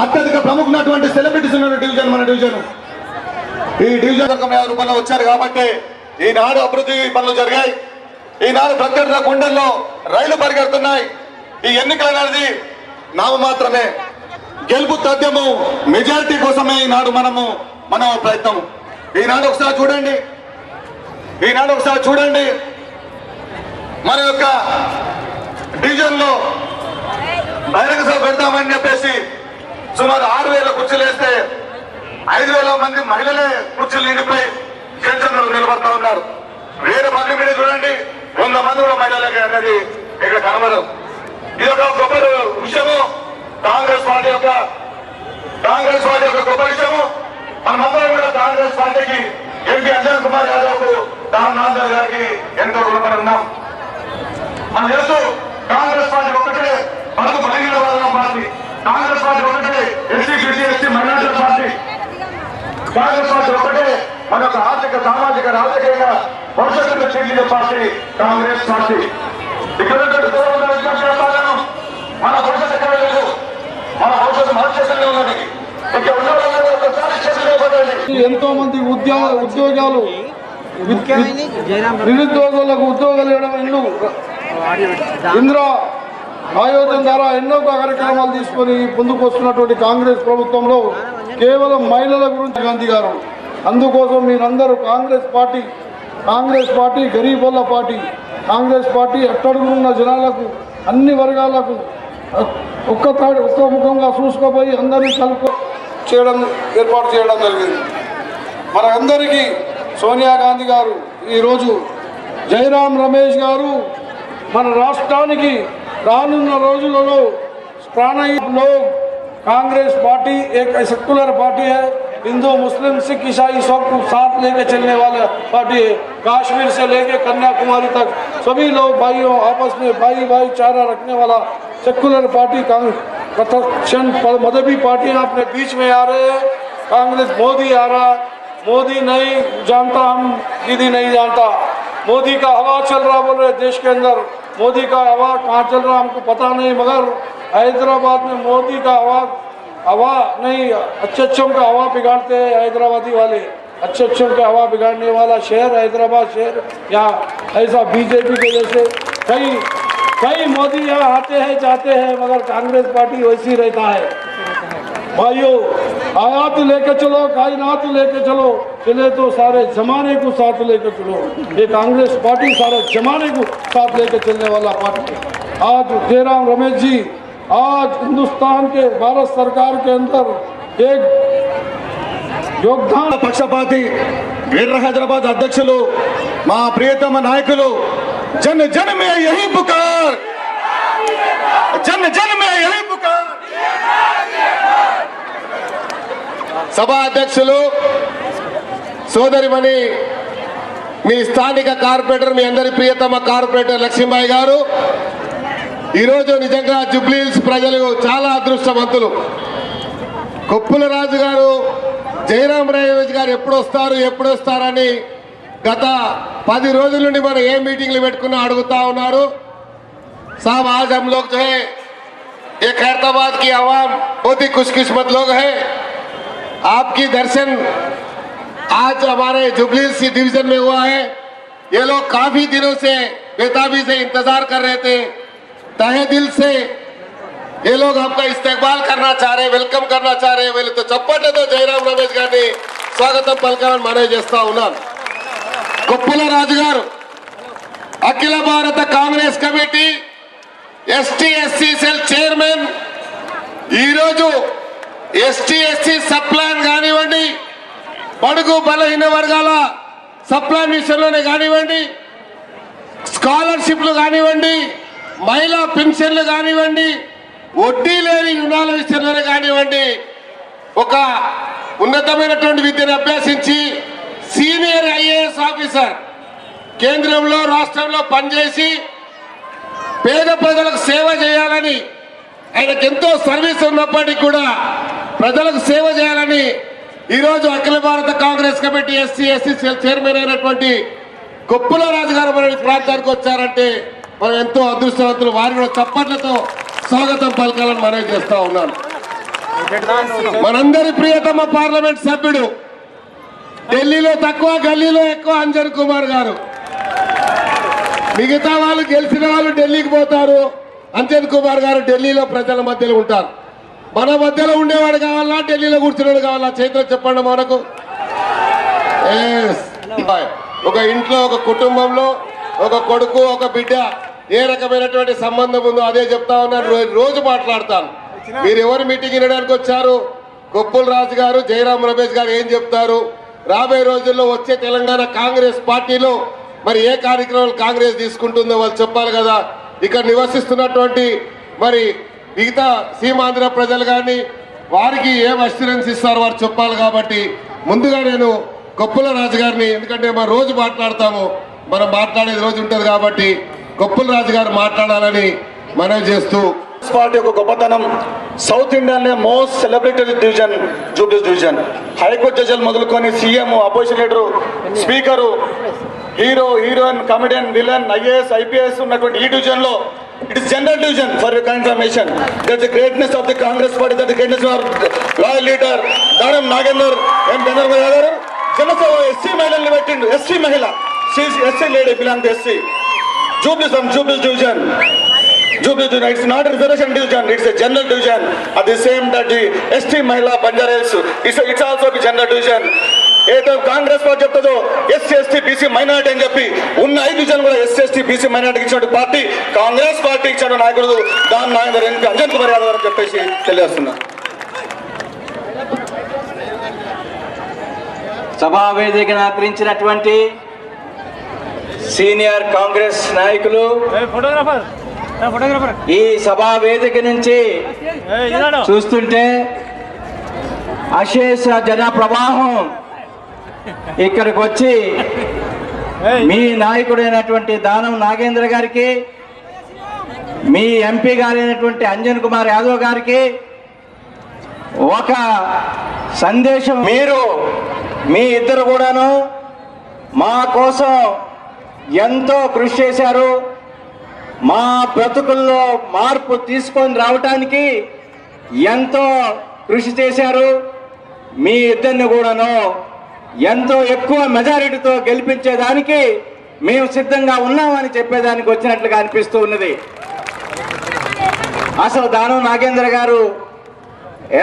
అత్యధిక ప్రముఖమైనటువంటి సెలబ్రిటీస్ ఉన్న డివిజన్ మన డివిజన్. ఈ డివిజన్ 50 రూపాయలు వచ్చారు కాబట్టి ఈనాడు అభివృద్ధి పనులు జరిగాయి. ఈనాడు ప్రత్యర్థుల గుండెల్లో రైలు పరిగెడుతున్నాయి. ఈ ఎన్నికలు అనేది నామమాత్రమే. గెలుపు తథ్యము మెజారిటీ కోసమే ఈనాడు మన ప్రయత్నం. ఈనాడు ఒకసారి చూడండి మన యొక్క డివిజన్ లో బహిరంగ సభ పెడతామని చెప్పేసి సుమారు 6000 కుర్చీలు వేస్తే 5000 మంది మహిళలే కుర్చీలు నిండిపోయి జనసంలో నిలబడతా ఉన్నారు. వేరే పనుల మీద చూడండి 100 మంది కూడా మహిళలకి అనేది ఇక్కడ కనబడదు. ఇది ఒక గొప్ప విషయము. కాంగ్రెస్ పార్టీ యొక్క గొప్ప విషయము. మనమందరం కూడా కాంగ్రెస్ పార్టీకి ఎంపీ అంజన్ కుమార్ యాదవ్ కు రామనాథ్ గారికి ఎంతో రుణపడి ఉన్నాం. మనం తెలుసు కాంగ్రెస్ పార్టీ ఒక్కటే మనకు బలహీన వర్గాల పార్టీ. కాంగ్రెస్ పార్టీ ఒకటే SC BC ST minority party. Congress party ఒకటే మన యొక్క ఆర్థిక సామాజిక రాజకీయంగా భవిష్యత్తులో తీర్చిదే పార్టీ కాంగ్రెస్ పార్టీ. ఇక్కడ మన భవిష్యత్తు ఎక్కడ లేదు. మన భవిష్యత్తు మన చేతుల్లో ఉన్నది. ఇక్కడ ఉన్న వాళ్ళందరూ ఒకసారి చేతుల్లో పడండి. ఎంతో మంది ఉద్యోగాలు నిరుద్యోగులకు ఉద్యోగాలు ఇవ్వడం, ఇందిరా ఆయోజన ద్వారా ఎన్నో కార్యక్రమాలు తీసుకొని ముందుకు వస్తున్నటువంటి కాంగ్రెస్ ప్రభుత్వంలో కేవలం మహిళల గురించి గాంధీ గారు. అందుకోసం మీరందరూ కాంగ్రెస్ పార్టీ గరీబుల పార్టీ. కాంగ్రెస్ పార్టీ ఎక్కడున్న జనాలకు అన్ని వర్గాలకు ఒక్క ముఖంగా చూసుకుపోయి అందరినీ ఏర్పాటు చేయడం జరిగింది. మనందరికీ సోనియా గాంధీ గారు, ఈరోజు జైరాం రమేష్ గారు మన రాష్ట్రానికి రానున్న రోజులలో प्राणायाम कांग्रेस पार्टी एक सेक्युलर पार्टी है। हिंदू मुस्लिम सिख ईसाई सबको साथ लेके चलने वाला पार्टी है। कश्मीर से लेके कन्याकुमारी तक सभी लोग भाइयों आपस में भाईचारा रखने वाला सेक्युलर पार्टी कांग्रेस। मजहबी पार्टियां अपने बीच में आ रहे हैं। कांग्रेस मोदी आ रहा, मोदी नहीं जानता, हम दीदी नहीं जानता। मोदी का हवा चल रहा बोल रहे देश के अंदर। मोदी का हवा कहाँ चल रहा हमको पता नहीं, मगर हैदराबाद में मोदी का हवा नहीं, अच्छे का हवा बिगाड़ते हैं हैदराबादी वाले। अच्छे का हवा बिगाड़ने वाला शहर हैदराबाद शहर। यहाँ ऐसा बीजेपी के जैसे कई मोदी यहाँ आते हैं जाते हैं, मगर कांग्रेस पार्टी वैसी रहता है। भाइयों आयात लेके चलो, कायनात लेके चलो, चले तो सारे जमाने को साथ लेके चलो। ये कांग्रेस पार्टी सारे जमाने को साथ लेके चलने वाला पार्टी। आज जयराम रमेश जी आज हिंदुस्तान के भारत सरकार के अंदर एक योगदान पक्षपाती वीर हैदराबाद अध्यक्षुलु मा प्रियतम नायकुलु जन जन में यही पुकार, जन जन में यही पुकार। సభా అధ్యక్షులు సోదరిమణి మీ స్థానిక కార్పొరేటర్, మీ అందరి ప్రియతమ కార్పొరేటర్ లక్ష్మీబాయి గారు, ఈరోజు నిజంగా జూబ్లీ హిల్స్ ప్రజలు చాలా అదృష్టవంతులు. కొప్పుల రాజు గారు జయరాం రమేష్ గారు ఎప్పుడు వస్తారని గత 10 రోజుల నుండి మనం ఏ మీటింగ్లు పెట్టుకున్నా అడుగుతా ఉన్నారు. साहब आज हम लोग जो है ये खैरताबाद की आवाम बहुत ही खुशकिस्मत लोग हैं। आपकी दर्शन आज हमारे जुबली हिल्स डिवीजन में हुआ है। ये लोग काफी दिनों से बेताबी से इंतजार कर रहे थे। तहे दिल से ये लोग आपका इस्तेकबाल करना चाह रहे, वेलकम करना चाह रहे। వీళ్ళు तो చప్పట్లతో तो జయరాం రమేష్ గారిని స్వాగతం పలకాలని మనవి చేస్తా ఉన్నాను. కొప్పుల రాజు గారు అఖిల భారత Congress committee ST SC cell chairman, ఈరోజు ఎస్టీ ఎస్సీ సబ్ ప్లాన్ కానివ్వండి, బడుగు బలహీన వర్గాల సబ్ ప్లాన్ విషయంలోనే కానివ్వండి, స్కాలర్షిప్లు కానివ్వండి, మహిళా పెన్షన్లు కానివ్వండి, వడ్డీ లేని రుణాల విషయంలోనే కానివ్వండి, ఒక ఉన్నతమైనటువంటి విద్యను అభ్యసించి సీనియర్ ఐఏఎస్ ఆఫీసర్ కేంద్రంలో రాష్ట్రంలో పనిచేసి పేద ప్రజలకు సేవ చేయాలని, ఆయనకు ఎంతో సర్వీస్ ఉన్నప్పటికీ కూడా ప్రజలకు సేవ చేయాలని ఈరోజు అఖిల భారత Congress committee SC SC chairman అయినటువంటి కొప్పుల రాజు గారు మన ప్రాంతానికి వచ్చారంటే మనం ఎంతో అదృష్టవంతులు. వారిని చప్పట్లతో స్వాగతం పలకాలని మనవి చేస్తా ఉన్నాను. మనందరి ప్రియతమ పార్లమెంట్ సభ్యుడు, ఢిల్లీలో తక్కువ గల్లీలో ఎక్కువ అంజన్ కుమార్ గారు. మిగతా వాళ్ళు గెలిచిన వాళ్ళు ఢిల్లీకి పోతారు, అంజన్ కుమార్ గారు ఢిల్లీలో ప్రజల మధ్యలో ఉంటారు. మన మధ్యలో ఉండేవాడు కావాలా, ఢిల్లీలో కూర్చునేవాడు కావాలా? చేతిలో చెప్పండి మనకు. ఒక ఇంట్లో ఒక కుటుంబంలో ఒక కొడుకు ఒక బిడ్డ ఏ రకమైనటువంటి సంబంధం ఉందో అదే చెప్తా ఉన్నాను. రోజు మాట్లాడతాను. మీరు ఎవరు మీటింగ్ వినడానికి వచ్చారు? కొప్పుల రాజు గారు, జయరాం రమేష్ గారు ఏం చెప్తారు? రాబోయే రోజుల్లో వచ్చే తెలంగాణ కాంగ్రెస్ పార్టీలో మరి ఏ కార్యక్రమాలు కాంగ్రెస్ తీసుకుంటుందో వాళ్ళు చెప్పాలి కదా. ఇక్కడ నివసిస్తున్నటువంటి మరి మిగతా సీమాంధ్ర ప్రజలు కానీ వారికి ఏం అష్యూరెన్స్ ఇస్తారో వారు చెప్పాలి. కాబట్టి ముందుగా నేను కొప్పుల రాజు గారిని, ఎందుకంటే మనం రోజు మాట్లాడతాము, మనం మాట్లాడేది రోజు ఉంటుంది కాబట్టి కొప్పుల రాజు గారు మాట్లాడాలని మనవి చేస్తూ, పార్టీ యొక్క గొప్పతనం సౌత్ ఇండియానే మోస్ట్ సెలబ్రేటెడ్ డివిజన్ జూబ్లీస్ డివిజన్. హైకోర్టు జడ్జిలు మొదలుకొని CM, opposition leader, speaker, hero, heroine, comedian, villain, IAS, IPS ఉన్నటువంటి ఈ డివిజన్ లో it is general division. For your confirmation, that the greatness of the Congress party, that the greatness of loyal leader Danam Nagender ఎం చంద్రబాబు గారు Janasena SC మహిళల్ని పెట్టిండు. SC మహిళ, SC lady, belong SC. Jubilees division. Jubilee division, it's not a reservation division, it's a general division. At the same that the ST Mahila Banjara Hills, it's also a general division. ఏదో Congress party చెప్తుందో SC ST BC minority అని చెప్పి ఉన్న 5 division కూడా SC ST BC మైనారిటీకి ఇచ్చిన party Congress party ఇచ్చిన నాయకుడు దాని నాగేందర్ ఎంపీ అంజన్ కుమార్ యాదవ్ అని చెప్పేసి తెలియజేస్తున్నా. సభా వేదికను ఆదరించినటువంటి సీనియర్ కాంగ్రెస్ నాయకులు, ఈ సభా వేదిక నుంచి చూస్తుంటే అశేష జన ప్రవాహం ఇక్కడికి వచ్చి మీ నాయకుడైనటువంటి దానం నాగేంద్ర గారికి, మీ ఎంపీ గారైనటువంటి అంజన్ కుమార్ యాదవ్ గారికి ఒక సందేశం. మీరు మీ ఇద్దరు కూడాను మా కోసం ఎంతో కృషి చేశారు. మా బ్రతుకుల్లో మార్పు తీసుకొని రావటానికి ఎంతో కృషి చేశారు. మీ ఇద్దరిని కూడాను ఎంతో ఎక్కువ మెజారిటీతో గెలిపించేదానికి మేము సిద్ధంగా ఉన్నామని చెప్పేదానికి వచ్చినట్లుగా అనిపిస్తూ ఉన్నది. అసలు దానం నాగేంద్ర గారు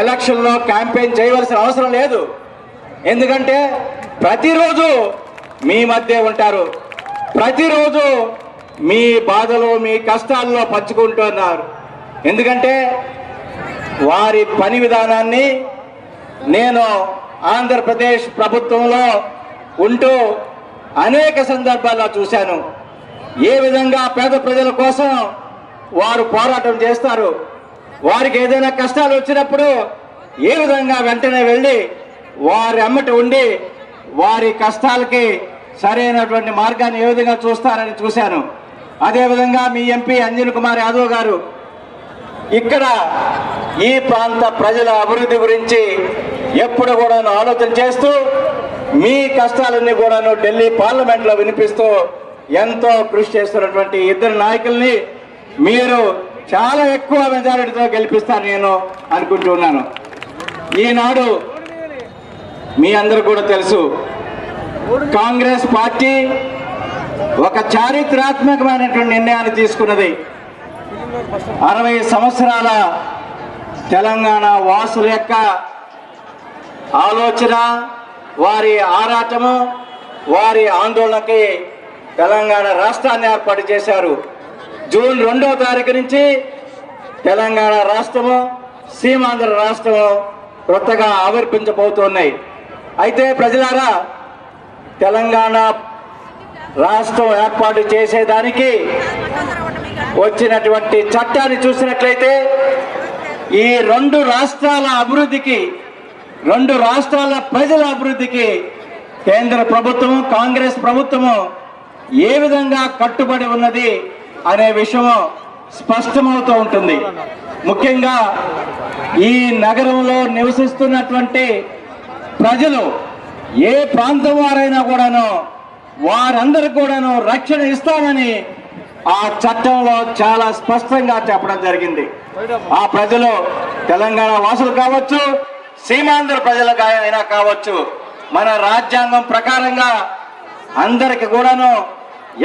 ఎలక్షన్లో క్యాంపెయిన్ చేయవలసిన అవసరం లేదు. ఎందుకంటే ప్రతిరోజు మీ మధ్య ఉంటారు, ప్రతిరోజు మీ బాధలు మీ కష్టాల్లో పంచుకుంటున్నారు. ఎందుకంటే వారి పని విధానాన్ని నేను ఆంధ్రప్రదేశ్ ప్రభుత్వంలో ఉంటూ అనేక సందర్భాల్లో చూశాను. ఏ విధంగా పేద ప్రజల కోసం వారు పోరాటం చేస్తారు, వారికి ఏదైనా కష్టాలు వచ్చినప్పుడు ఏ విధంగా వెంటనే వెళ్ళి వారి అమ్మటి ఉండి వారి కష్టాలకి సరైనటువంటి మార్గాన్ని ఏ విధంగా చూస్తారని చూశాను. అదేవిధంగా మీ ఎంపీ అంజన్ కుమార్ యాదవ్ గారు ఇక్కడ ఈ ప్రాంత ప్రజల అభివృద్ధి గురించి ఎప్పుడు కూడాను ఆలోచన చేస్తూ మీ కష్టాలన్నీ కూడాను ఢిల్లీ పార్లమెంట్లో వినిపిస్తూ ఎంతో కృషి చేస్తున్నటువంటి ఇద్దరు నాయకుల్ని మీరు చాలా ఎక్కువ మెజారిటీతో గెలిపిస్తారు నేను అనుకుంటున్నాను. ఈనాడు మీ అందరూ కూడా తెలుసు, కాంగ్రెస్ పార్టీ ఒక చారిత్రాత్మకమైనటువంటి నిర్ణయాన్ని తీసుకున్నది. 60 సంవత్సరాల తెలంగాణ వాసుల యొక్క ఆలోచన, వారి ఆరాటము, వారి ఆందోళనకి తెలంగాణ రాష్ట్రాన్ని ఏర్పాటు చేశారు. జూన్ 2వ తారీఖు నుంచి తెలంగాణ రాష్ట్రము, సీమాంధ్ర రాష్ట్రము కొత్తగా ఆవిర్భించబోతున్నాయి. అయితే ప్రజలారా, తెలంగాణ రాష్ట్రం ఏర్పాటు చేసేదానికి వచ్చినటువంటి చట్టాన్ని చూసినట్లయితే ఈ 2 రాష్ట్రాల అభివృద్ధికి, 2 రాష్ట్రాల ప్రజల అభివృద్ధికి కేంద్ర ప్రభుత్వం, కాంగ్రెస్ ప్రభుత్వము ఏ విధంగా కట్టుబడి ఉన్నది అనే విషయం స్పష్టమవుతూ ఉంటుంది. ముఖ్యంగా ఈ నగరంలో నివసిస్తున్నటువంటి ప్రజలు ఏ ప్రాంతం వారైనా కూడాను వారందరికీ కూడాను రక్షణ ఇస్తామని ఆ చట్టంలో చాలా స్పష్టంగా చెప్పడం జరిగింది. ఆ ప్రజలు తెలంగాణ వాసులు కావచ్చు, సీమాంధ్ర ప్రజలుగా అయినా కావచ్చు, మన రాజ్యాంగం ప్రకారంగా అందరికి కూడాను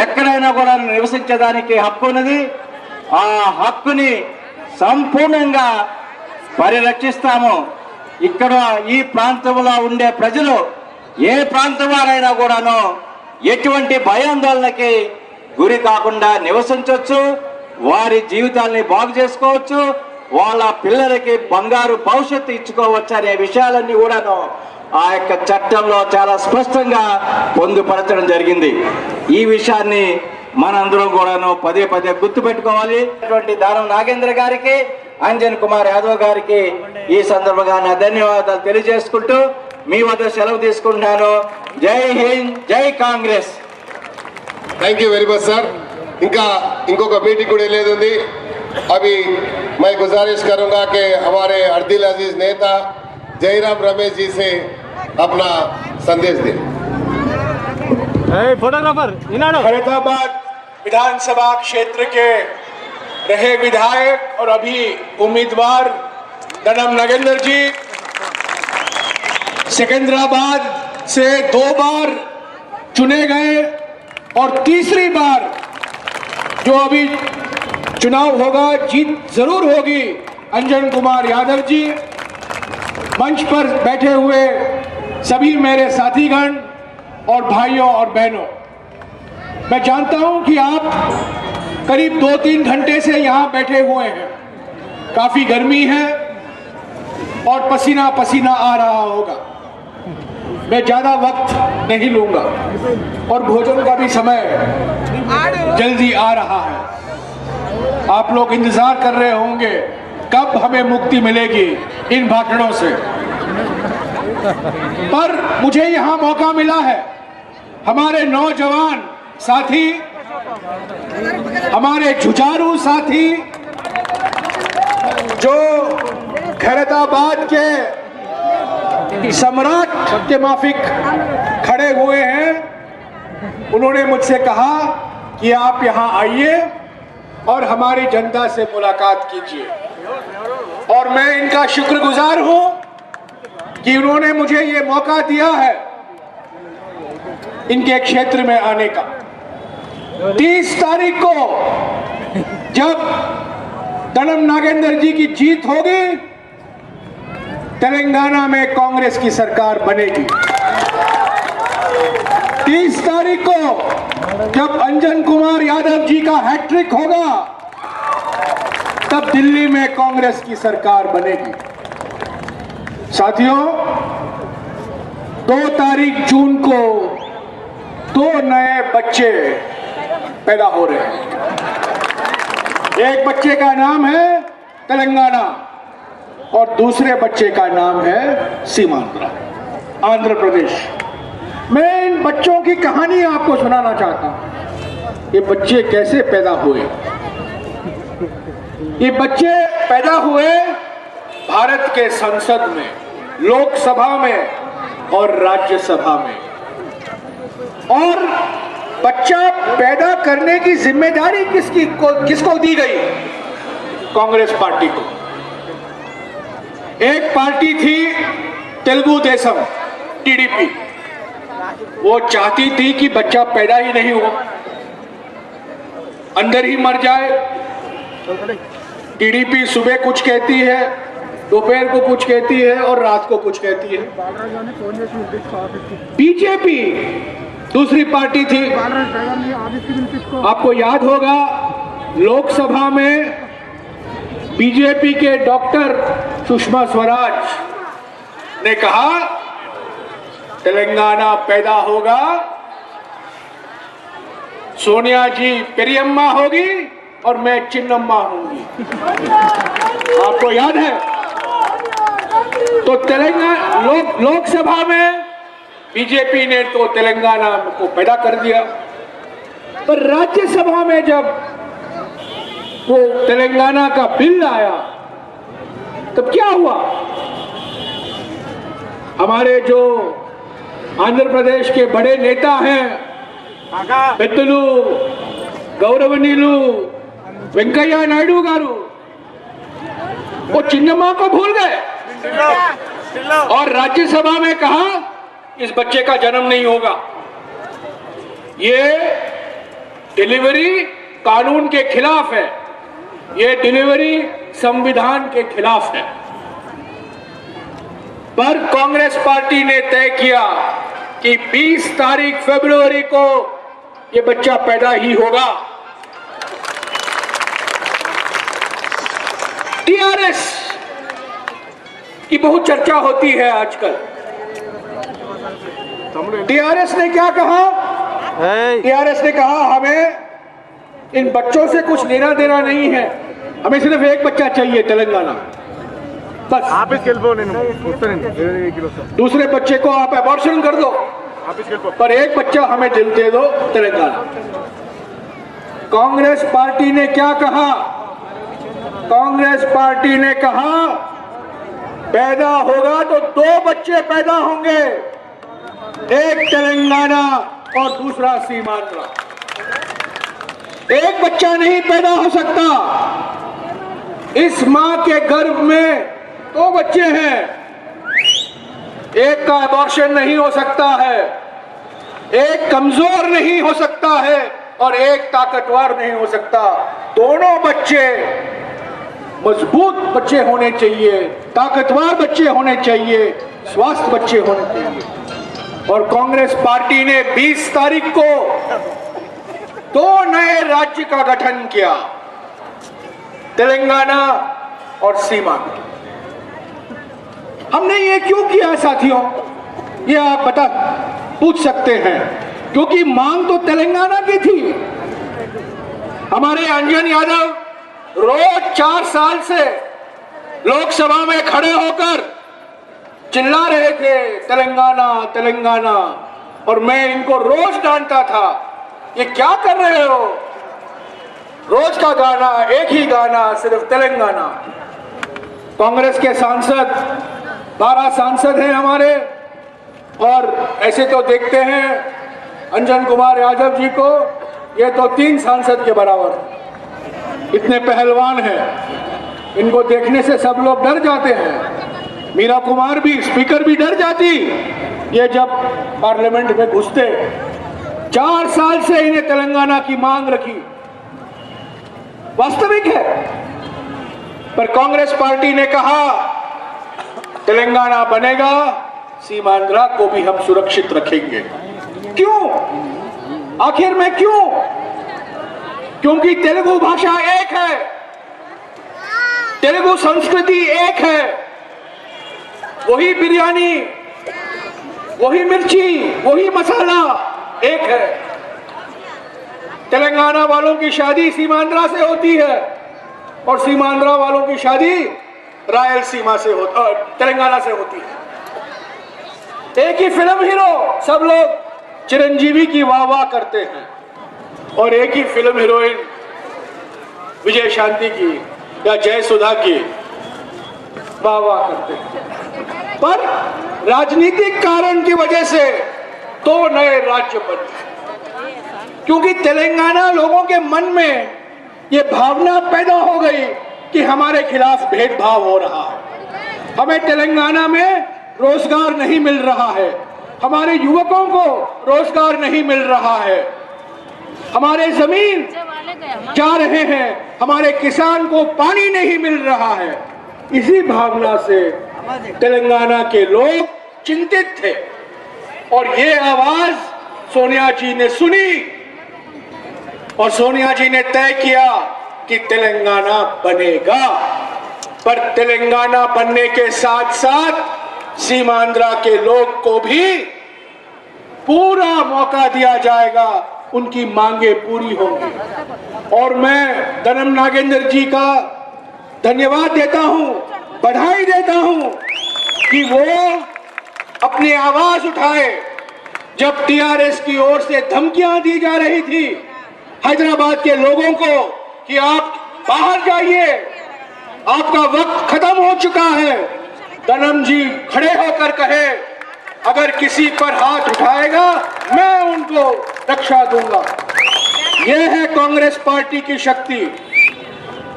ఎక్కడైనా కూడా నివసించడానికి హక్కు ఉన్నది. ఆ హక్కుని సంపూర్ణంగా పరిరక్షిస్తాము. ఇక్కడ ఈ ప్రాంతంలో ఉండే ప్రజలు ఏ ప్రాంతం వారైనా కూడాను ఎటువంటి భయాందోళనకి గురి కాకుండా నివసించవచ్చు, వారి జీవితాల్ని బాగు చేసుకోవచ్చు, వాళ్ళ పిల్లలకి బంగారు భవిష్యత్తు ఇచ్చుకోవచ్చు అనే విషయాలన్నీ కూడాను ఆ యొక్క చట్టంలో చాలా స్పష్టంగా పొందుపరచడం జరిగింది. ఈ విషయాన్ని మనందరం కూడాను పదే పదే గుర్తు పెట్టుకోవాలి. దానం నాగేంద్ర గారికి, అంజన్ కుమార్ యాదవ్ గారికి ఈ సందర్భంగా నా ధన్యవాదాలు తెలియజేసుకుంటూ మీ వద్ద సెలవు తీసుకుంటున్నాను. జై హింద్, జై Congress. Thank you very much sir. इंकोक मीटिंग लेदी. अभी मैं गुजारिश करूंगा कि हमारे अर्दिल अजीज नेता जयराम रमेश जी से अपना संदेश दें. फोटोग्राफर फरीदाबाद विधानसभा क्षेत्र के रहे विधायक और अभी उम्मीदवार दानम नागेंद्र जी सिकंदराबाद से 2 बार चुने गए और तीसरी बार जो अभी चुनाव होगा जीत जरूर होगी. अंजन कुमार यादव जी, मंच पर बैठे हुए सभी मेरे साथीगण और भाइयों और बहनों, मैं जानता हूं कि आप करीब 2-3 घंटे से यहां बैठे हुए हैं. काफी गर्मी है और पसीना पसीना आ रहा होगा. मैं ज्यादा वक्त नहीं लूंगा और भोजन का भी समय जल्दी आ रहा है. आप लोग इंतजार कर रहे होंगे कब हमें मुक्ति मिलेगी इन भाषणों से. पर मुझे यहां मौका मिला है. हमारे नौजवान साथी, हमारे जुझारू साथी जो खैरताबाद के सम्राट के माफिक खड़े हुए हैं, उन्होंने मुझसे कहा कि आप यहां आइए और हमारी जनता से मुलाकात कीजिए. और मैं इनका शुक्रगुजार हूं कि उन्होंने मुझे ये मौका दिया है इनके क्षेत्र में आने का. 30 तारीख को जब दानम नागेंद्र जी की जीत होगी, तेलंगाना में कांग्रेस की सरकार बनेगी. 30 तारीख को जब अंजन कुमार यादव जी का हैट्रिक होगा, तब दिल्ली में कांग्रेस की सरकार बनेगी. साथियों, 2 तारीख जून को 2 नए बच्चे पैदा हो रहे हैं. एक बच्चे का नाम है तेलंगाना और दूसरे बच्चे का नाम है सीमांध्र, आंध्र प्रदेश. मैं इन बच्चों की कहानी आपको सुनाना चाहता हूं. ये बच्चे कैसे पैदा हुए. ये बच्चे पैदा हुए भारत के संसद में, लोकसभा में और राज्यसभा में. और बच्चा पैदा करने की जिम्मेदारी किसको दी गई? कांग्रेस पार्टी को. एक पार्टी थी तेलुगु देशम, टीडीपी. वो चाहती थी कि बच्चा पैदा ही नहीं हुआ, अंदर ही मर जाए. टीडीपी सुबह कुछ कहती है, दोपहर को कुछ कहती है और रात को कुछ कहती है. बीजेपी दूसरी पार्टी थी. आपको याद होगा लोकसभा में बीजेपी के डॉक्टर सुषमा स्वराज ने कहा तेलंगाना पैदा होगा, सोनिया जी पेरियम्मा होगी और मैं चिन्नम्मा होंगी. आपको याद है? तो तेलंगाना लोकसभा में बीजेपी ने तो तेलंगाना को पैदा कर दिया, पर राज्यसभा में जब वो तेलंगाना का बिल आया तब क्या हुआ? हमारे जो आंध्र प्रदेश के बड़े नेता हैं, పెద్దలు గౌరవనీయులు వెంకయ్య నాయుడు గారు, वो चिन्नम्मा को भूल गए और राज्यसभा में कहा इस बच्चे का जन्म नहीं होगा। ये डिलीवरी कानून के खिलाफ है, ये डिलीवरी संविधान के खिलाफ है। पर कांग्रेस पार्टी ने तय किया कि 20 तारीख फरवरी को ये बच्चा पैदा ही होगा। टीआरएस की बहुत चर्चा होती है आजकल। टीआरएस ने क्या कहा? टीआरएस ने कहा हमें इन बच्चों से कुछ लेना देना नहीं है, हमें सिर्फ एक बच्चा चाहिए तेलंगाना, बस। दूसरे बच्चे को आप अबॉर्शन कर दो, पर एक बच्चा हमें दिल दे दो तेलंगाना। कांग्रेस पार्टी ने क्या कहा? कांग्रेस पार्टी ने कहा पैदा होगा तो 2 बच्चे पैदा होंगे, एक तेलंगाना और दूसरा सीमांध्र। एक बच्चा नहीं पैदा हो सकता। इस मां के गर्भ में 2 बच्चे हैं, एक का अबॉर्शन नहीं हो सकता है, एक कमजोर नहीं हो सकता है और एक ताकतवर नहीं हो सकता। दोनों बच्चे मजबूत बच्चे होने चाहिए, ताकतवर बच्चे होने चाहिए, स्वस्थ बच्चे होने चाहिए। और कांग्रेस पार्टी ने 20 तारीख को 2 नए राज्य का गठन किया, तेलंगाना और सीमांध्र। हमने ये क्यों किया साथियों? ये आप पूछ सकते हैं। क्योंकि मांग तो तेलंगाना की थी। हमारे अंजन यादव रोज 4 साल से लोकसभा में खड़े होकर चिल्ला रहे थे तेलंगाना तेलंगाना, और मैं इनको रोज डांटता था, ये क्या कर रहे हो? रोज का गाना, एक ही गाना, सिर्फ तेलंगाना। कांग्रेस के सांसद 12 सांसद हैं हमारे, और ऐसे तो देखते हैं अंजन कुमार यादव जी को, ये तो 3 सांसद के बराबर है। इतने पहलवान हैं, इनको देखने से सब लोग डर जाते हैं। मीरा कुमार भी, स्पीकर भी डर जाती ये जब पार्लियामेंट में घुसते। 4 साल से इन्हें तेलंगाना की मांग रखी, वास्तविक है। पर कांग्रेस पार्टी ने कहा तेलंगाना बनेगा, सीमांध्र को भी हम सुरक्षित रखेंगे। क्यों? आखिर में क्यों? क्योंकि तेलुगु भाषा एक है, तेलुगु संस्कृति एक है, वही बिरयानी, वही मिर्ची, वही मसाला एक है। तेलंगाना वालों की शादी सीमांध्र से होती है और सीमांध्र वालों की शादी रायलसीमा से तेलंगाना से होती है। एक ही फिल्म हीरो, सब लोग चिरंजीवी की वाह वाह करते हैं, और एक ही फिल्म हीरोइन विजय शांति की या जय सुधा की वाह वाह करते हैं। पर राजनीतिक कारण की वजह से 2 नए राज्य बने, क्योंकि तेलंगाना लोगों के मन में ये भावना पैदा हो गई कि हमारे खिलाफ भेदभाव हो रहा है, हमें तेलंगाना में रोजगार नहीं मिल रहा है, हमारे युवकों को रोजगार नहीं मिल रहा है, हमारे जमीन जा रहे हैं, हमारे किसान को पानी नहीं मिल रहा है। इसी भावना से तेलंगाना के लोग चिंतित थे, और ये आवाज सोनिया जी ने सुनी, और सोनिया जी ने तय किया कि तेलंगाना बनेगा। पर तेलंगाना बनने के साथ साथ सीमांध्र के लोग को भी पूरा मौका दिया जाएगा, उनकी मांगे पूरी होंगी। और मैं धनम नागेंद्र जी का धन्यवाद देता हूं, बधाई देता हूं कि वो अपनी आवाज उठाए। जब टीआरएस की ओर से धमकियां दी जा रही थी हैदराबाद के लोगों को कि आप बाहर जाइए, आपका वक्त खत्म हो चुका है, धनम जी खड़े होकर कहे अगर किसी पर हाथ उठाएगा मैं उनको रक्षा दूंगा। यह है कांग्रेस पार्टी की शक्ति।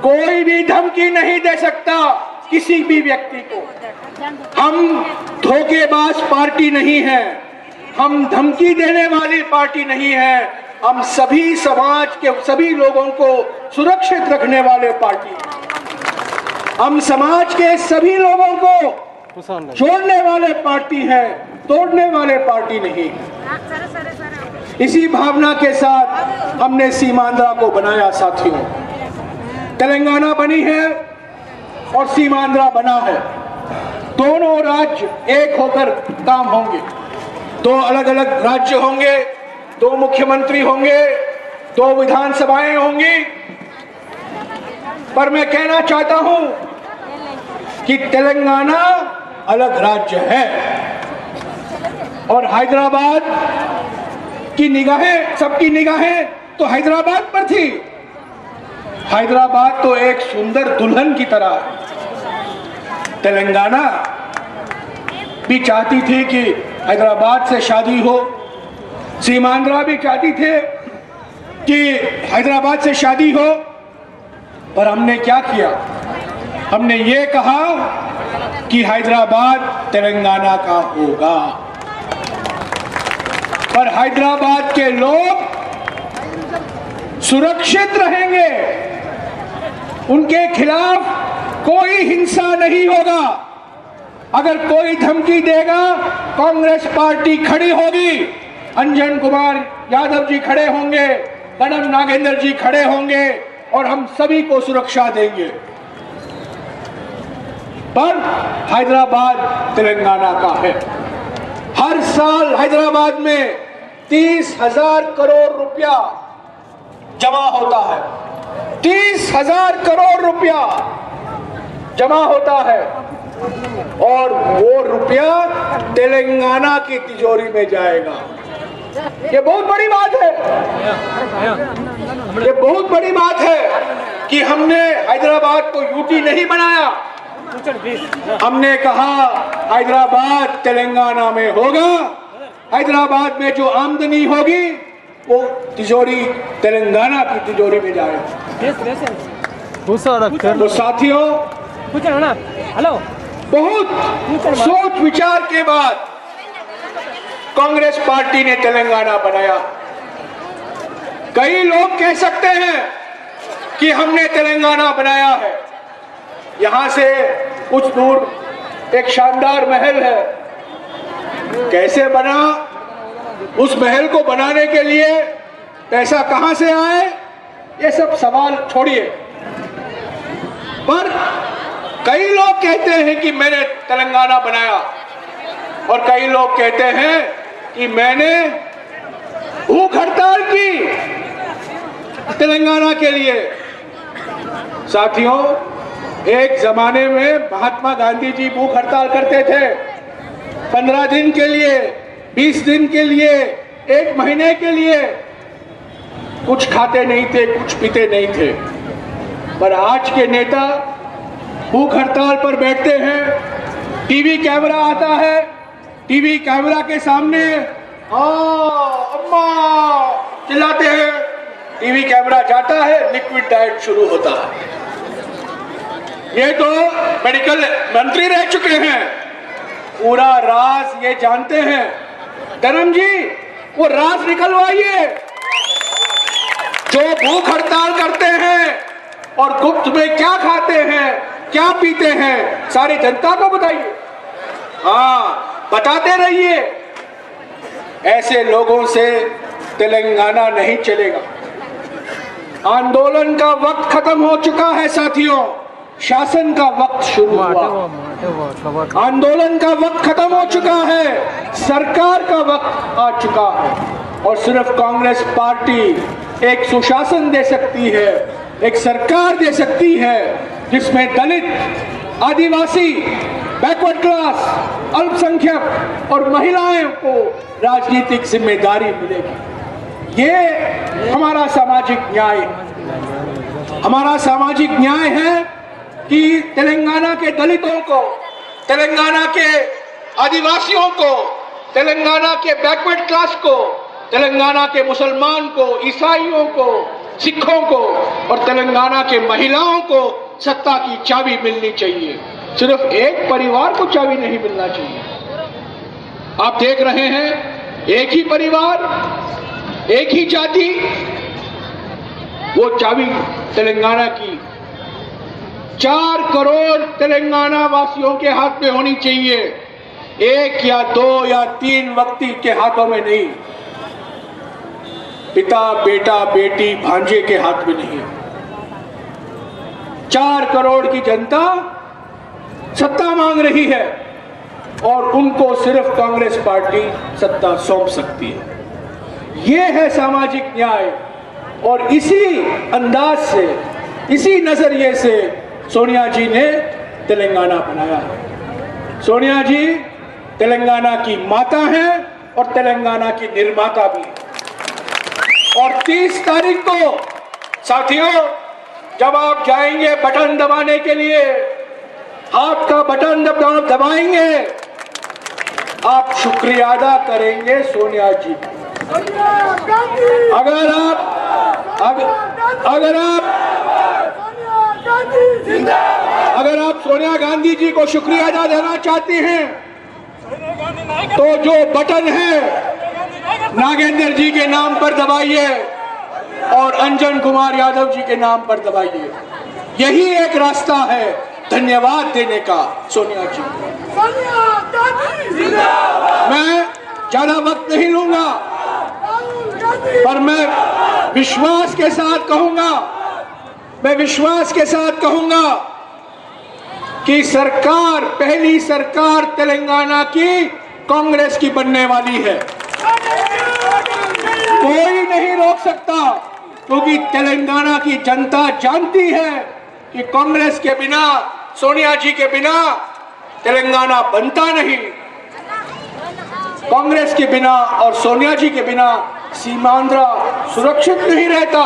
कोई भी धमकी नहीं दे सकता किसी भी व्यक्ति को। हम धोखेबाज पार्टी नहीं है, हम धमकी देने वाली पार्टी नहीं है, हम सभी समाज के सभी लोगों को सुरक्षित रखने वाले पार्टी हैं। हम समाज के सभी लोगों को जोड़ने वाले पार्टी है, तोड़ने वाले पार्टी नहीं है। इसी भावना के साथ हमने सीमांध्रा को बनाया साथियों। तेलंगाना बनी है और सीमांध्रा बना है। दोनों राज्य एक होकर काम होंगे। दो अलग अलग राज्य होंगे, दो मुख्यमंत्री होंगे, दो विधानसभाएं होंगी। पर मैं कहना चाहता हूं कि तेलंगाना अलग राज्य है और हैदराबाद की निगाहें, सबकी निगाहें तो हैदराबाद पर थी। हैदराबाद तो एक सुंदर दुल्हन की तरह है। तेलंगाना भी चाहती थी कि हैदराबाद से शादी हो, सीमांध्रा भी चाहती थे कि हैदराबाद से शादी हो, पर हमने क्या किया? हमने ये कहा कि हैदराबाद तेलंगाना का होगा, पर हैदराबाद के लोग सुरक्षित रहेंगे, उनके खिलाफ कोई हिंसा नहीं होगा। अगर कोई धमकी देगा, कांग्रेस पार्टी खड़ी होगी, अंजन कुमार यादव जी खड़े होंगे, गणम नागेंद्र जी खड़े होंगे और हम सभी को सुरक्षा देंगे। पर हैदराबाद तेलंगाना का है। हर साल हैदराबाद में 30,000 करोड़ रुपया जमा होता है। 30,000 करोड़ रुपया जमा होता है और वो रुपया तेलंगाना की तिजोरी में जाएगा। ये बहुत बड़ी बात है। ये बहुत बड़ी बात है कि हमने हैदराबाद को यूटी नहीं बनाया। हमने कहा हैदराबाद तेलंगाना में होगा, हैदराबाद में जो आमदनी होगी वो तिजोरी तेलंगाना की तिजोरी में जाएगी। तो साथियों, बहुत सोच विचार के बाद कांग्रेस पार्टी ने तेलंगाना बनाया। कई लोग कह सकते हैं कि हमने तेलंगाना बनाया है। यहां से कुछ दूर एक शानदार महल है। कैसे बना? उस महल को बनाने के लिए पैसा कहां से आए? ये सब सवाल छोड़िए। पर कई लोग कहते हैं कि मैंने तेलंगाना बनाया और कई लोग कहते हैं कि मैंने भूख हड़ताल की तेलंगाना के लिए। साथियों, एक जमाने में महात्मा गांधी जी भूख हड़ताल करते थे। 15 दिन के लिए, 20 दिन के लिए, 1 महीने के लिए कुछ खाते नहीं थे, कुछ पीते नहीं थे। पर आज के नेता भूख हड़ताल पर बैठते हैं, टीवी कैमरा आता है, टीवी कैमरा के सामने अम्मा चिल्लाते हैं, टीवी कैमरा जाता है, लिक्विड डाइट शुरू होता है। ये तो मेडिकल मंत्री रह चुके हैं, पूरा राज ये जानते हैं। धर्म जी, वो राज निकलवाइए। जो भूख हड़ताल करते हैं और गुप्त में क्या खाते हैं, क्या पीते हैं, सारी जनता को बताइए। हाँ, बताते रहिए। ऐसे लोगों से तेलंगाना नहीं चलेगा। आंदोलन का वक्त खत्म हो चुका है साथियों, शासन का वक्त शुरू हुआ। आंदोलन का वक्त खत्म हो चुका है, सरकार का वक्त आ चुका है और सिर्फ कांग्रेस पार्टी एक सुशासन दे सकती है, एक सरकार दे सकती है जिसमें दलित, आदिवासी, बैकवर्ड क्लास, अल्पसंख्यक और महिलाओं को राजनीतिक जिम्मेदारी मिलेगी। ये हमारा सामाजिक न्याय है। हमारा सामाजिक न्याय है कि तेलंगाना के दलितों को, तेलंगाना के आदिवासियों को, तेलंगाना के बैकवर्ड क्लास को, तेलंगाना के मुसलमान को, ईसाइयों को, सिखों को और तेलंगाना के महिलाओं को सत्ता की चाबी मिलनी चाहिए। सिर्फ एक परिवार को चाबी नहीं मिलना चाहिए। आप देख रहे हैं, एक ही परिवार, एक ही जाति, वो चाबी तेलंगाना की 4 करोड़ तेलंगाना वासियों के हाथ में होनी चाहिए, 1 या 2 या 3 व्यक्ति के हाथों में नहीं, पिता बेटा बेटी भांजे के हाथ में नहीं। 4 करोड़ की जनता सत्ता मांग रही है और उनको सिर्फ कांग्रेस पार्टी सत्ता सौंप सकती है। ये है सामाजिक न्याय। और इसी अंदाज से, इसी नजरिए से सोनिया जी ने तेलंगाना बनाया है। सोनिया जी तेलंगाना की माता हैं और तेलंगाना की निर्माता भी। और 30 तारीख को साथियों, जब आप जाएंगे बटन दबाने के लिए, हाथ का बटन दबाएंगे, आप शुक्रिया अदा करेंगे सोनिया जी। अगर आप सोनिया गांधी जी को शुक्रिया अदा देना चाहते हैं तो जो बटन है नागेंद्र जी के नाम पर दबाइए और अंजन कुमार यादव जी के नाम पर दबाइए। यही एक रास्ता है धन्यवाद देने का सोनिया जी। मैं ज्यादा वक्त नहीं लूंगा, पर मैं विश्वास के साथ कहूंगा कि सरकार, पहली सरकार तेलंगाना की कांग्रेस की बनने वाली है। कोई नहीं रोक सकता, क्योंकि तेलंगाना की जनता जानती है कि कांग्रेस के बिना, सोनिया जी के बिना तेलंगाना बनता नहीं। कांग्रेस के बिना और सोनिया जी के बिना सीमांध्र सुरक्षित नहीं रहता,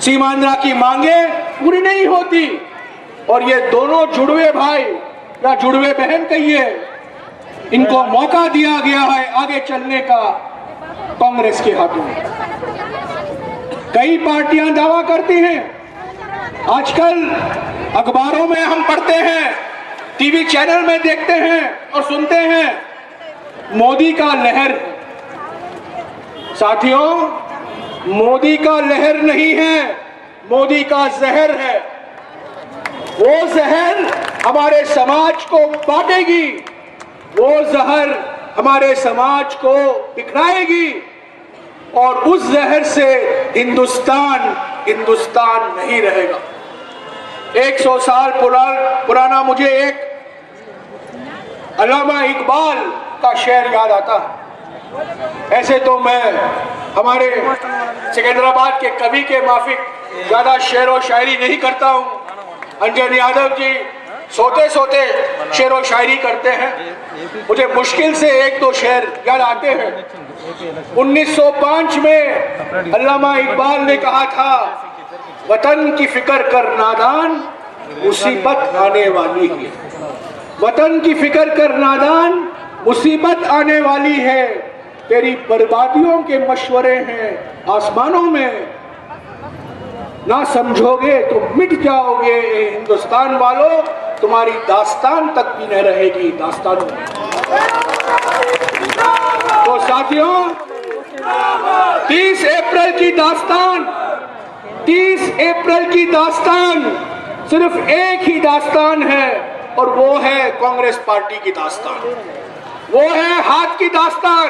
सीमांध्र की मांगे पूरी नहीं होती। और ये दोनों जुड़वे भाई या जुड़वे बहन कहिए, इनको मौका दिया गया है आगे चलने का कांग्रेस के हाथों में। कई पार्टियां दावा करती हैं, आजकल अखबारों में हम पढ़ते हैं, टीवी चैनल में देखते हैं और सुनते हैं, मोदी का लहर। साथियों, मोदी का लहर नहीं है, मोदी का जहर है। वो जहर हमारे समाज को बांटेगी, वो जहर हमारे समाज को बिखराएगी और उस जहर से हिंदुस्तान नहीं रहेगा। 100 साल पुराना मुझे एक अल्लामा इकबाल का शेर याद आता है। ऐसे तो मैं हमारे सिकंदराबाद के कवि के माफिक ज्यादा शेर व शायरी नहीं करता हूँ। अंजन यादव जी सोते सोते शेर व शायरी करते हैं, मुझे मुश्किल से 1-2 शेर याद आते हैं। 1905 में अल्लामा इकबाल ने कहा था, वतन की फिक्र कर नादान, मुसीबत आने वाली है। वतन की फिक्र कर नादान, मुसीबत आने वाली है। तेरी बर्बादियों के मशवरे हैं आसमानों में, ना समझोगे तो मिट जाओगे हिंदुस्तान वालों, तुम्हारी दास्तान तक भी न रहेगी दास्तानों में। तो साथियों, 30 अप्रैल की दास्तान सिर्फ एक ही दास्तान है, और वो है कांग्रेस पार्टी की दास्तान। वो है हाथ की दास्तान,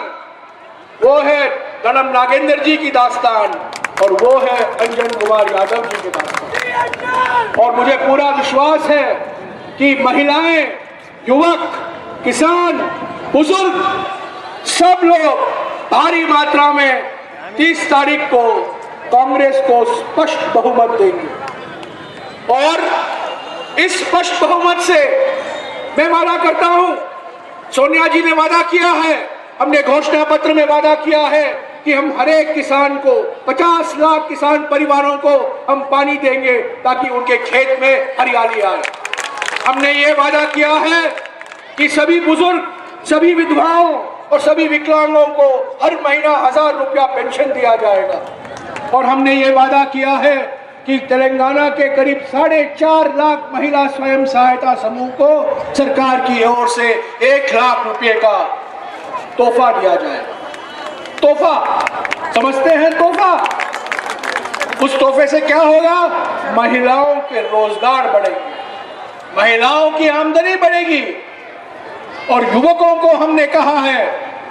वो है गणम नागेंद्र जी की दास्तान, और वो है अंजन कुमार यादव जी की दास्तान। और मुझे पूरा विश्वास है कि महिलाएं, युवक, किसान, बुजुर्ग, सब लोग भारी मात्रा में 30 तारीख को कांग्रेस को स्पष्ट बहुमत देंगे। और इस स्पष्ट बहुमत से मैं वादा करता हूं, सोनिया जी ने वादा किया है, हमने घोषणा पत्र में वादा किया है कि हम हर एक किसान को, 50 लाख किसान परिवारों को हम पानी देंगे ताकि उनके खेत में हरियाली आए। हमने ये वादा किया है कि सभी बुजुर्ग, सभी विधवाओं और सभी विकलांगों को हर महीना 1000 रुपया पेंशन दिया जाएगा। और हमने ये वादा किया है कि तेलंगाना के करीब 4.5 लाख महिला स्वयं सहायता समूह को सरकार की ओर से 1 लाख रुपए का तोहफा दिया जाए। तोहफा समझते हैं, तोहफा। उस तोहफे से क्या होगा? महिलाओं के रोजगार बढ़ेंगे, महिलाओं की आमदनी बढ़ेगी और युवकों को हमने कहा है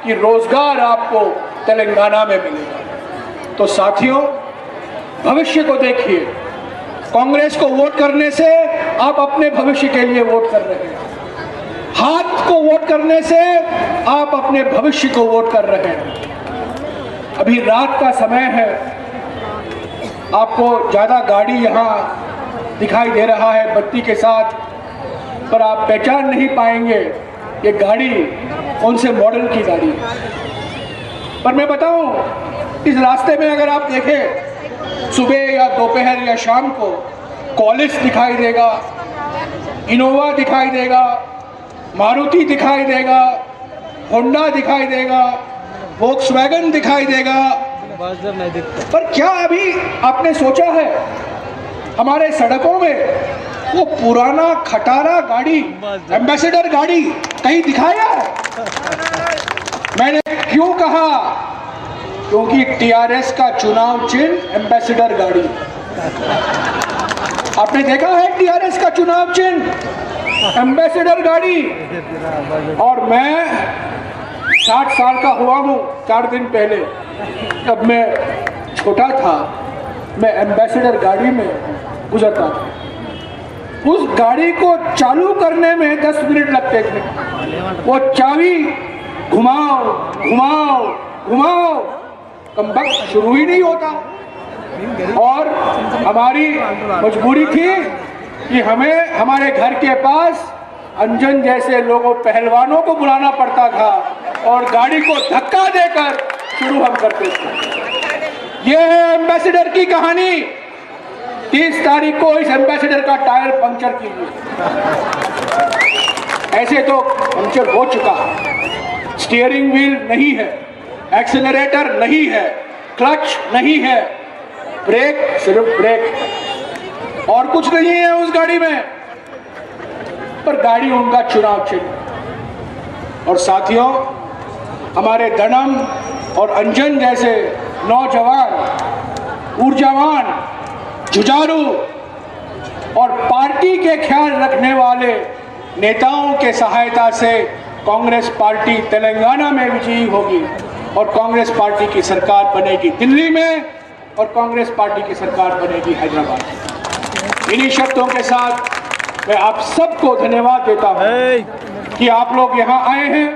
कि रोजगार आपको तेलंगाना में मिलेगा। तो साथियों, भविष्य को देखिए। कांग्रेस को वोट करने से आप अपने भविष्य के लिए वोट कर रहे हैं। हाथ को वोट करने से आप अपने भविष्य को वोट कर रहे हैं। अभी रात का समय है, आपको ज्यादा गाड़ी यहाँ दिखाई दे रहा है बत्ती के साथ, पर आप पहचान नहीं पाएंगे ये गाड़ी कौन से मॉडल की गाड़ी है। पर मैं बताऊं, इस रास्ते में अगर आप देखें, सुबह या दोपहर या शाम को कॉलिस दिखाई देगा, इनोवा दिखाई देगा, मारुति दिखाई देगा, होंडा दिखाई देगा, वोक्सवैगन दिखाई देगा। पर क्या अभी आपने सोचा है हमारे सड़कों में वो पुराना खटारा गाड़ी, एम्बेसडर गाड़ी कहीं दिखाया है? मैंने क्यों कहा? क्योंकि टीआरएस का चुनाव चिन्ह एम्बेसडर गाड़ी। आपने देखा है टीआरएस का चुनाव चिन्ह एम्बेसडर गाड़ी। और मैं 60 साल का हुआ हूँ 4 दिन पहले, जब मैं छोटा था मैं एम्बेसडर गाड़ी में गुजरता था। उस गाड़ी को चालू करने में 10 मिनट लगते थे। वो चाबी घुमाओ घुमाओ घुमाओ, कमबख्त शुरू ही नहीं होता। और हमारी मजबूरी थी कि हमें हमारे घर के पास अंजन जैसे लोगों, पहलवानों को बुलाना पड़ता था और गाड़ी को धक्का देकर शुरू हम करते थे। ये है एम्बेसडर की कहानी। 30 तारीख को इस एम्बेसडर का टायर पंक्चर कीजिए। ऐसे तो पंक्चर हो चुका है। स्टीयरिंग व्हील नहीं है, एक्सेलरेटर नहीं है, क्लच नहीं है, ब्रेक सिर्फ ब्रेक, और कुछ नहीं है उस गाड़ी में। पर गाड़ी उनका चुनाव चिन्ह। और साथियों, हमारे दनम और अंजन जैसे नौजवान, ऊर्जावान, जुझारू और पार्टी के ख्याल रखने वाले नेताओं के सहायता से कांग्रेस पार्टी तेलंगाना में विजयी होगी और कांग्रेस पार्टी की सरकार बनेगी दिल्ली में और कांग्रेस पार्टी की सरकार बनेगी हैदराबाद में। इन्हीं शब्दों के साथ मैं आप सबको धन्यवाद देता हूं कि आप लोग यहां आए हैं,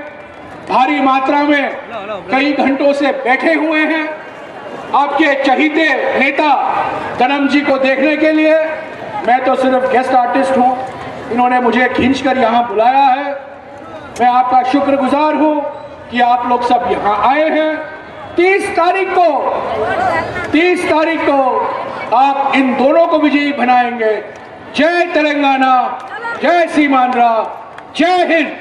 भारी मात्रा में कई घंटों से बैठे हुए हैं आपके चहीते नेता दनम जी को देखने के लिए। मैं तो सिर्फ गेस्ट आर्टिस्ट हूं, इन्होंने मुझे खींचकर यहां बुलाया है। मैं आपका शुक्रगुजार हूं कि आप लोग सब यहां आए हैं। 30 तारीख को आप इन दोनों को विजयी बनाएंगे। जय तेलंगाना, जय सीमांध्रा, जय हिंद।